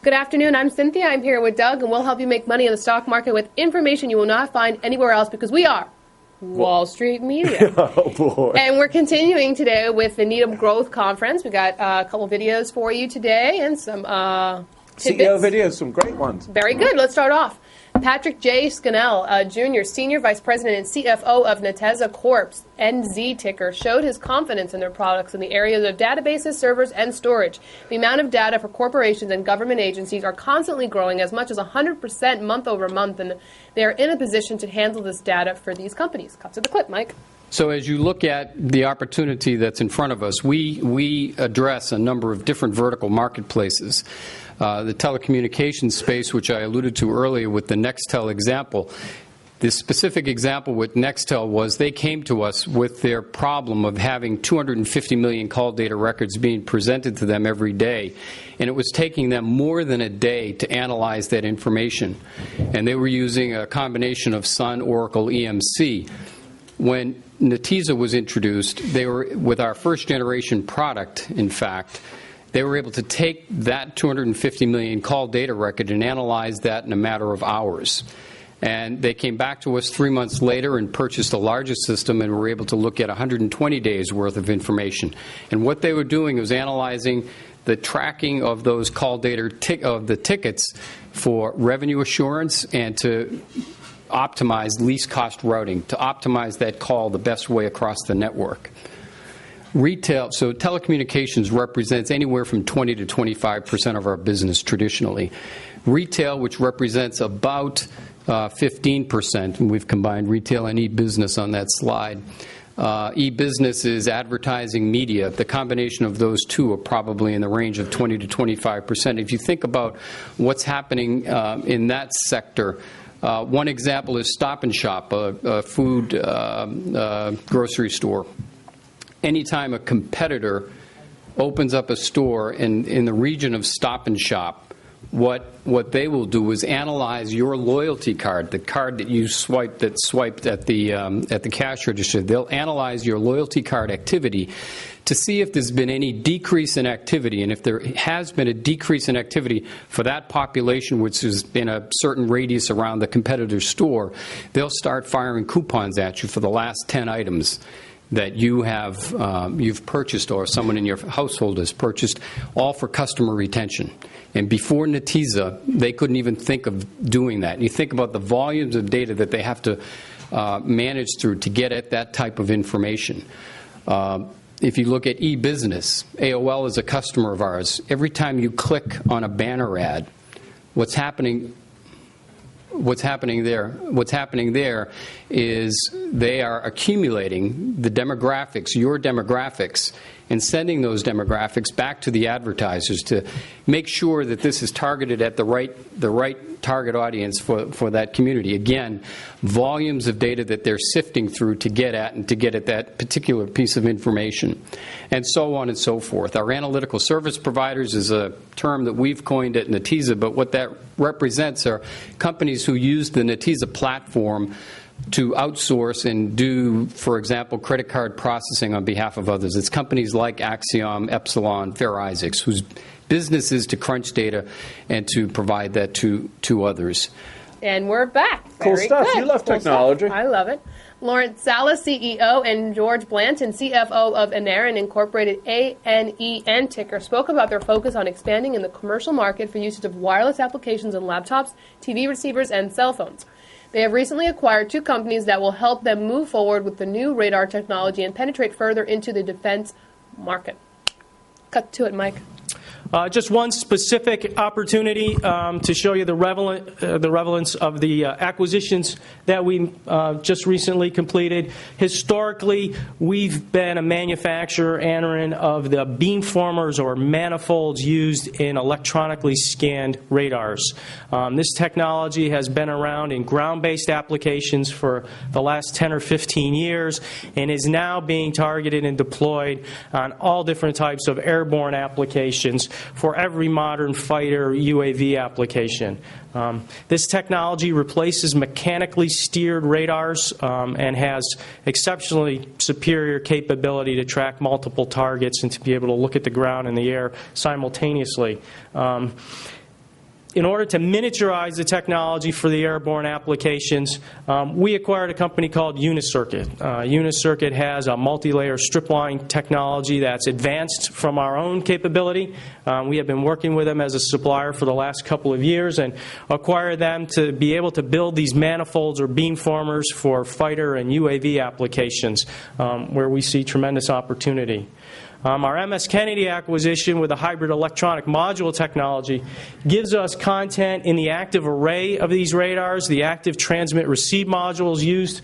Good afternoon. I'm Cynthia. I'm here with Doug, and we'll help you make money in the stock market with information you will not find anywhere else because we are Wall Street Media. Oh, boy. And we're continuing today with the Needham Growth Conference. We got a couple videos for you today and some tidbits. CEO videos, some great ones. Very good. Let's start off. Patrick J. Scannell, Jr., Senior Vice President and CFO of Netezza Corp's NZ ticker, showed his confidence in their products in the areas of databases, servers, and storage. The amount of data for corporations and government agencies are constantly growing as much as 100% month over month, and they are in a position to handle this data for these companies. Cut to the clip, Mike. So as you look at the opportunity that's in front of us, we address a number of different vertical marketplaces. The telecommunications space, which I alluded to earlier with the Nextel example, the specific example with Nextel was they came to us with their problem of having 250 million call data records being presented to them every day, and it was taking them more than a day to analyze that information. And they were using a combination of Sun, Oracle, EMC. When Netezza was introduced, they were, with our first generation product, in fact, they were able to take that 250 million call data record and analyze that in a matter of hours. And they came back to us 3 months later and purchased a larger system and were able to look at 120 days worth of information. And what they were doing was analyzing the tracking of those call data of the tickets for revenue assurance and to optimize least cost routing, to optimize that call the best way across the network. Retail, so telecommunications represents anywhere from 20 to 25% of our business traditionally. Retail, which represents about 15%, and we've combined retail and e-business on that slide. E-business is advertising, media. The combination of those two are probably in the range of 20 to 25%. If you think about what's happening in that sector, one example is Stop and Shop, a food grocery store. Anytime a competitor opens up a store in the region of Stop and Shop, what they will do is analyze your loyalty card, the card that you swiped at the cash register. They'll analyze your loyalty card activity to see if there's been any decrease in activity, and if there has been a decrease in activity for that population, which is in a certain radius around the competitor's store, they'll start firing coupons at you for the last 10 items that you have you've purchased or someone in your household has purchased, all for customer retention. And before Netezza, they couldn't even think of doing that. And you think about the volumes of data that they have to manage through to get at that type of information. If you look at e-business, AOL is a customer of ours. Every time you click on a banner ad, what's happening there is they are accumulating the demographics, your demographics, and sending those demographics back to the advertisers to make sure that this is targeted at the right target audience for that community. Again, volumes of data that they're sifting through to get at and to get at that particular piece of information, and so on and so forth. Our analytical service providers is a term that we've coined at Netezza, but what that represents are companies who use the Netezza platform to outsource and do, for example, credit card processing on behalf of others. It's companies like Axiom, Epsilon, Fair Isaacs, whose business is to crunch data and to provide that to others. And we're back. Cool Very stuff. good. You love technology. I love it. Lawrence Salas, CEO, and George Blanton, CFO of Anaren Incorporated, ANEN ticker, spoke about their focus on expanding in the commercial market for usage of wireless applications on laptops, TV receivers, and cell phones. They have recently acquired 2 companies that will help them move forward with the new radar technology and penetrate further into the defense market. Cut to it, Mike. Just one specific opportunity to show you the relevance of the acquisitions that we just recently completed. Historically, we've been a manufacturer, Anaren, of the beamformers or manifolds used in electronically scanned radars. This technology has been around in ground-based applications for the last 10 or 15 years and is now being targeted and deployed on all different types of airborne applications for every modern fighter UAV application. This technology replaces mechanically steered radars and has exceptionally superior capability to track multiple targets and to be able to look at the ground and the air simultaneously. in order to miniaturize the technology for the airborne applications, we acquired a company called Unicircuit. Unicircuit has a multi-layer strip line technology that's advanced from our own capability. We have been working with them as a supplier for the last couple of years and acquired them to be able to build these manifolds or beamformers for fighter and UAV applications, where we see tremendous opportunity. Our MS Kennedy acquisition with a hybrid electronic module technology gives us content in the active array of these radars, the active transmit receive modules used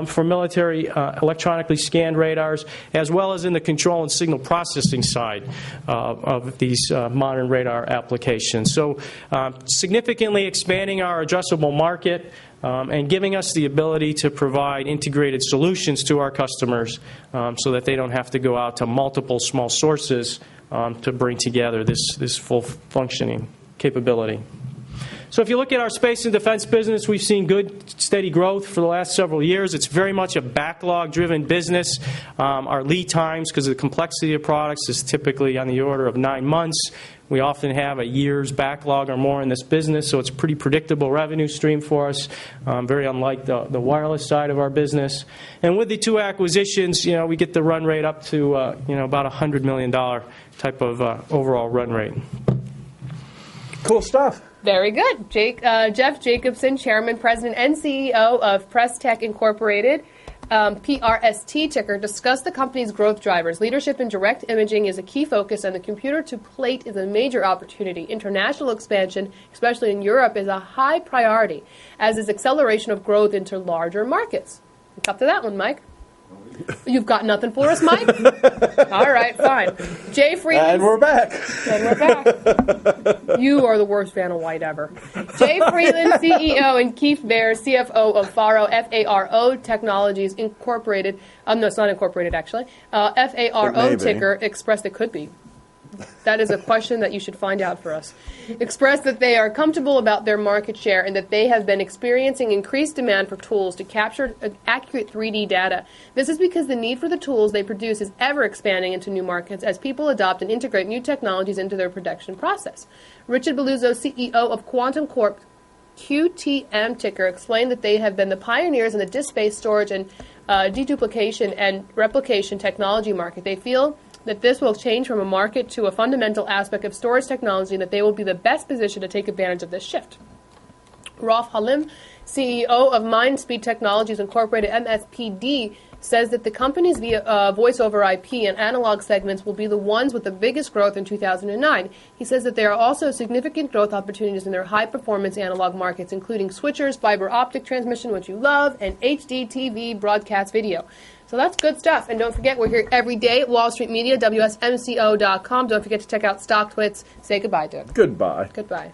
for military electronically scanned radars, as well as in the control and signal processing side of these modern radar applications. So significantly expanding our addressable market and giving us the ability to provide integrated solutions to our customers so that they don't have to go out to multiple small sources to bring together this full functioning capability. So if you look at our space and defense business, we've seen good, steady growth for the last several years. It's very much a backlog-driven business. Our lead times, because of the complexity of products, is typically on the order of 9 months. We often have a year's backlog or more in this business, so it's a pretty predictable revenue stream for us, very unlike the wireless side of our business. And with the two acquisitions, we get the run rate up to about $100 million type of overall run rate. Cool stuff. Very good. Jeff Jacobson, Chairman, President, and CEO of PRST Incorporated, PRST ticker, discussed the company's growth drivers. Leadership in direct imaging is a key focus, and the computer-to-plate is a major opportunity. International expansion, especially in Europe, is a high priority, as is acceleration of growth into larger markets. It's up to that one, Mike. You've got nothing for us, Mike? All right, fine. Jay Freeland. And we're back. You are the worst Vanna White ever. Jay Freeland, CEO, and Keith Baer, CFO of FARO, FARO Technologies Incorporated. No, it's not incorporated, actually. FARO ticker expressed it could be. That is a question that you should find out for us. Expressed that they are comfortable about their market share and that they have been experiencing increased demand for tools to capture accurate 3D data. This is because the need for the tools they produce is ever expanding into new markets as people adopt and integrate new technologies into their production process. Richard Belluzzo, CEO of Quantum Corp, QTM ticker, explained that they have been the pioneers in the disk-based storage and deduplication and replication technology market. They feel that this will change from a market to a fundamental aspect of storage technology and that they will be the best positioned to take advantage of this shift. Rolf Halim, CEO of Mindspeed Technologies Incorporated, MSPD, says that the company's voice over IP and analog segments will be the ones with the biggest growth in 2009. He says that there are also significant growth opportunities in their high-performance analog markets, including switchers, fiber optic transmission, which you love, and HD TV broadcast video. So that's good stuff. And don't forget, we're here every day at Wall Street Media, WSMCO.com. Don't forget to check out StockTwits. Say goodbye to it. Goodbye. Goodbye.